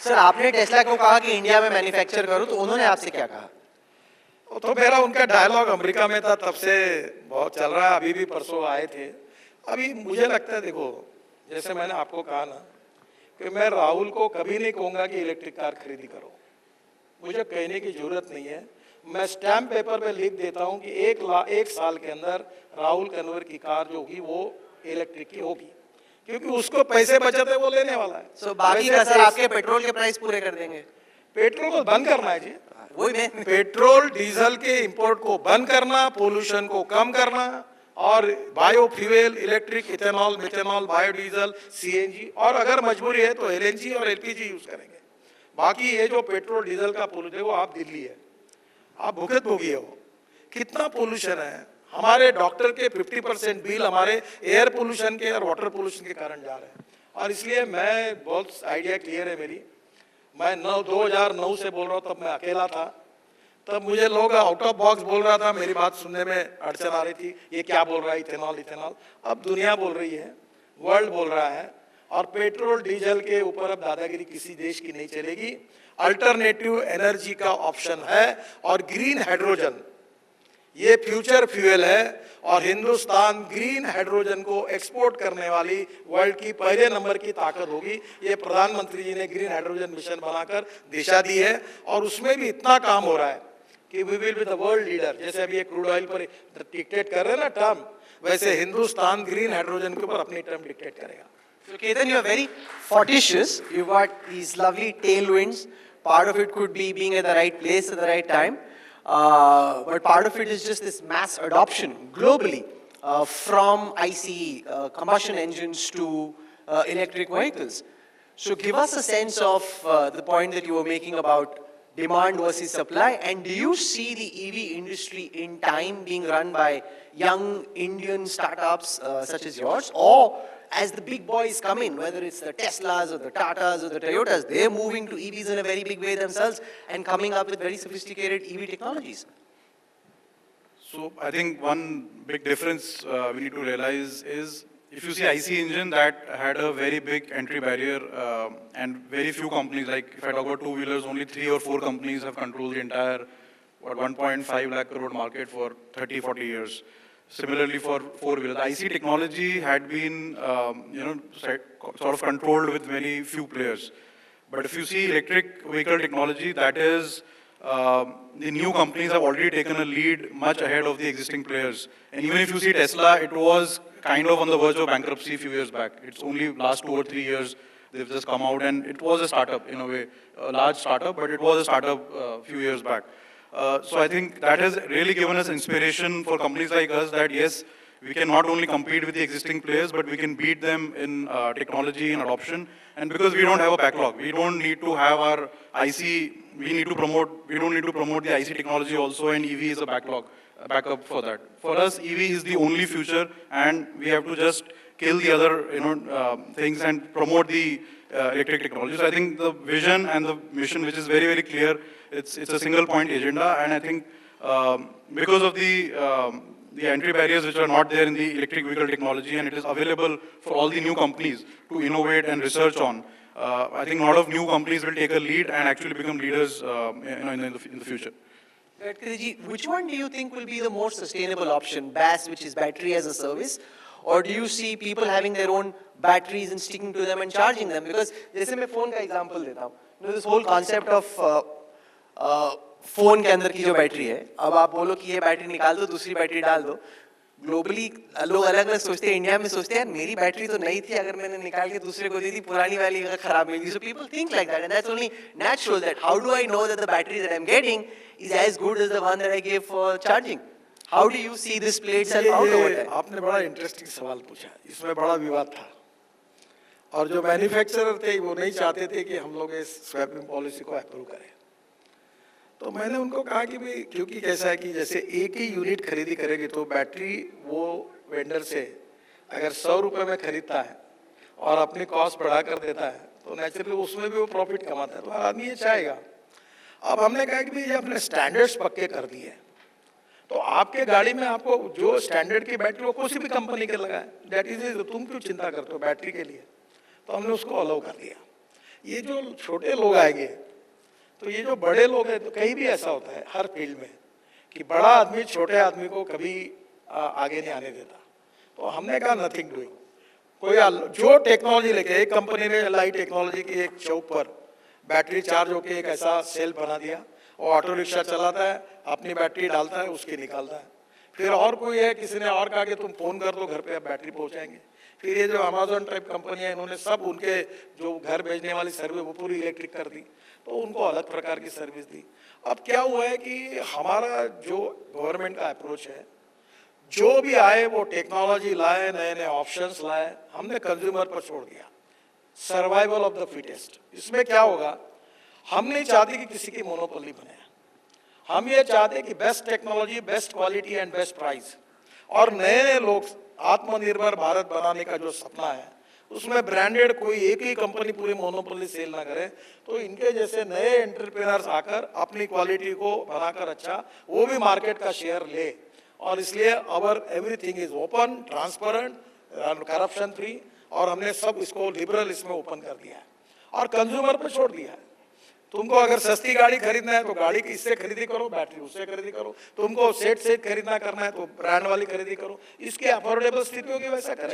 Sir आपने Tesla को कहा कि इंडिया में मैन्युफैक्चर करो, तो उन्होंने आपसे क्या कहा? तो मेरा उनका डायलॉग अमेरिका में था, तब से बहुत चल रहा है। अभी भी परसों आए थे। अभी मुझे लगता है, देखो जैसे मैंने आपको कहा ना कि मैं राहुल को कभी नहीं कहूंगा कि इलेक्ट्रिक कार खरीदी करो, मुझे कहने की जरूरत नहीं है। मैं स्टैम्प पेपर पे लिख देता हूं कि 1 साल के अंदर राहुल कन्वर की कार जो होगी वो इलेक्ट्रिक की होगी, क्योंकि उसको पैसे बचत है, वो लेने वाला है। सो बाकी का सर आपके पेट्रोल के प्राइस पूरे कर देंगे? पेट्रोल को बंद करना है जी, वही मैं पेट्रोल डीजल के इंपोर्ट को बंद करना, पोल्यूशन को कम करना, और biofuel, electric, ethanol, methanol, biodiesel, CNG, और अगर मजबूरी है तो एलएनजी और एलपीजी यूज करेंगे। बाकी ये जो पेट्रोल डीजल का पोल्यूशन है, वो आप दिल्ली है, आप भुगत भोगी हो। कितना पोल्यूशन है, हमारे डॉक्टर के 50% बिल हमारे एयर पोल्यूशन के और वाटर पोल्यूशन के कारण जा रहे हैं। और इसलिए मैं बहुत आइडिया क्लियर है मेरी। मैं 2009 से बोल रहा हूँ, तब मैं अकेला था, तब मुझे लोग आउट ऑफ बॉक्स बोल रहा था, मेरी बात सुनने में अड़चन आ रही थी, ये क्या बोल रहा है इथेनॉल इथेनॉल। अब दुनिया बोल रही है, वर्ल्ड बोल रहा है, और पेट्रोल डीजल के ऊपर अब दादागिरी किसी देश की नहीं चलेगी। अल्टरनेटिव एनर्जी का ऑप्शन है, और ग्रीन हाइड्रोजन ये फ्यूचर फ्यूल है, और हिंदुस्तान ग्रीन हाइड्रोजन को एक्सपोर्ट करने वाली वर्ल्ड की पहले नंबर की ताकत होगी। ये प्रधानमंत्री जी ने ग्रीन हाइड्रोजन मिशन बनाकर दिशा दी है, और उसमें भी इतना काम हो रहा है कि we will be the world leader. जैसे अभी ये क्रूड ऑयल पर डिक्टेट कर रहे हैं ना टर्म, वैसे हिंदुस्तान ग्रीन हाइड्रोजन के ऊपर अपनी टर्म डिक्टेट करेगा। So Ketan, you are very fortuitous. You've got these lovely tailwinds. Part of it could be being at the right place at the right time. But part of it is just this mass adoption globally from ICE, combustion engines to electric vehicles. So give us a sense of the point that you were making about demand versus supply, and do you see the EV industry in time being run by young Indian startups such as yours, or as the big boys come in, whether it's the Teslas or the Tatas or the Toyotas, they're moving to EVs in a very big way themselves and coming up with very sophisticated EV technologies? So I think one big difference we need to realize is, if you see IC engine, that had a very big entry barrier, and very few companies, like if I talk about two-wheelers, only 3 or 4 companies have controlled the entire 1.5 lakh crore market for 30, 40 years. Similarly for four-wheelers, IC technology had been sort of controlled with very few players. But if you see electric vehicle technology, that is, the new companies have already taken a lead much ahead of the existing players. And even if you see Tesla, it was kind of on the verge of bankruptcy a few years back. It's only last 2 or 3 years they've just come out, and it was a startup in a way, a large startup, but it was a startup a few years back. So I think that has really given us inspiration for companies like us, that yes, we can not only compete with the existing players, but we can beat them in technology and adoption. And because we don't have a backlog, we don't need to have our IC, we don't need to promote the IC technology also, and EV is a backup for that. For us, EV is the only future, and we have to just kill the other things and promote the electric technology. So I think the vision and the mission, which is very, very clear, it's a single point agenda, and I think because of the entry barriers which are not there in the electric vehicle technology, and it is available for all the new companies to innovate and research on, I think a lot of new companies will take a lead and actually become leaders in the future. Gadkari ji, which one do you think will be the more sustainable option? BAS, which is battery as a service, or do you see people having their own batteries and sticking to them and charging them? Because जैसे मैं phone का example देता हूँ, this whole concept of phone के अंदर की जो battery है, अब आप बोलो कि ये बैटरी निकाल दो, दूसरी बैटरी डाल दो, ग्लोबली लोग अलग अलग सोचते हैं, इंडिया में सोचते हैं मेरी बैटरी तो नई थी, अगर मैंने निकाल के दूसरे को दी थी, पुरानी वाली अगर खराब मिल गई. So people think like that, and that's only natural. That how do I know that the battery that I'm getting is as good as the one that I gave for charging? How do you see this play itself out over there? आपने बड़ा interesting सवाल पूछा, इसमें बड़ा विवाद था, और जो मैन्युफैक्चरर थे वो नहीं चाहते थे कि हम लोग इस स्वैपिंग पॉलिसी को अप्रूव करें. तो मैंने उनको कहा कि भाई, क्योंकि कैसा है कि जैसे एक ही यूनिट खरीदी करेगी तो बैटरी वो वेंडर से अगर 100 रुपए में खरीदता है और अपनी कॉस्ट बढ़ा कर देता है, तो नेचुरली उसमें भी वो प्रॉफिट कमाता है, तो आदमी ये चाहेगा. अब हमने कहा कि भाई ये अपने स्टैंडर्ड्स पक्के कर दिए, तो आपके गाड़ी में आपको जो स्टैंडर्ड की बैटरी वो किसी भी कंपनी के लगाए, दैट इज, तुम क्यों चिंता करते हो बैटरी के लिए, तो हमने उसको अलाउ कर दिया. ये जो छोटे लोग आएंगे, तो ये जो बड़े लोग हैं, तो कहीं भी ऐसा होता है हर फील्ड में कि बड़ा आदमी छोटे आदमी को कभी आगे नहीं आने देता। तो हमने कहा नथिंग डूइंग, कोई जो टेक्नोलॉजी लेके, एक कंपनी ने LI टेक्नोलॉजी की एक चौक पर बैटरी चार्ज होकर एक ऐसा सेल बना दिया, और ऑटो रिक्शा चलाता है, अपनी बैटरी डालता है, उसकी निकालता है। फिर और कोई है, किसी ने और कहा कि तुम फोन कर दो घर पे बैटरी पहुंचाएंगे। फिर ये जो अमेजोन टाइप कंपनी है, इन्होंने सब उनके जो घर भेजने वाली सर्विस वो पूरी इलेक्ट्रिक कर दी, तो उनको अलग प्रकार की सर्विस दी। अब क्या हुआ है कि हमारा जो गवर्नमेंट का अप्रोच है, जो भी आए वो टेक्नोलॉजी लाए, नए नए ऑप्शंस लाए, हमने कंज्यूमर पर छोड़ दिया। Survival of the fittest. इसमें क्या होगा, हम नहीं चाहते कि किसी की मोनोपोली बने, हम ये चाहते कि best technology, best quality and best price, और नए नए लोग आत्मनिर्भर भारत बनाने का जो सपना है, उसमें ब्रांडेड कोई एक ही कंपनी पूरी मोनोपोली सेल ना करे। तो इनके जैसे नए एंटरप्रेन्योर्स आकर अपनी क्वालिटी को बनाकर अच्छा वो भी मार्केट का शेयर ले, और इसलिए our everything is open, transparent, corruption free, और हमने सब इसको लिबरल इसमें ओपन कर दिया है और कंज्यूमर पर छोड़ दिया है। तुमको अगर सस्ती गाड़ी खरीदना है तो गाड़ी इससे खरीदी करो, बैटरी उससे खरीदी करो, तुमको सेट खरीदना करना है तो ब्रांड वाली खरीदी करो, इसके अफोर्डेबल स्थितियों की वैसा करें।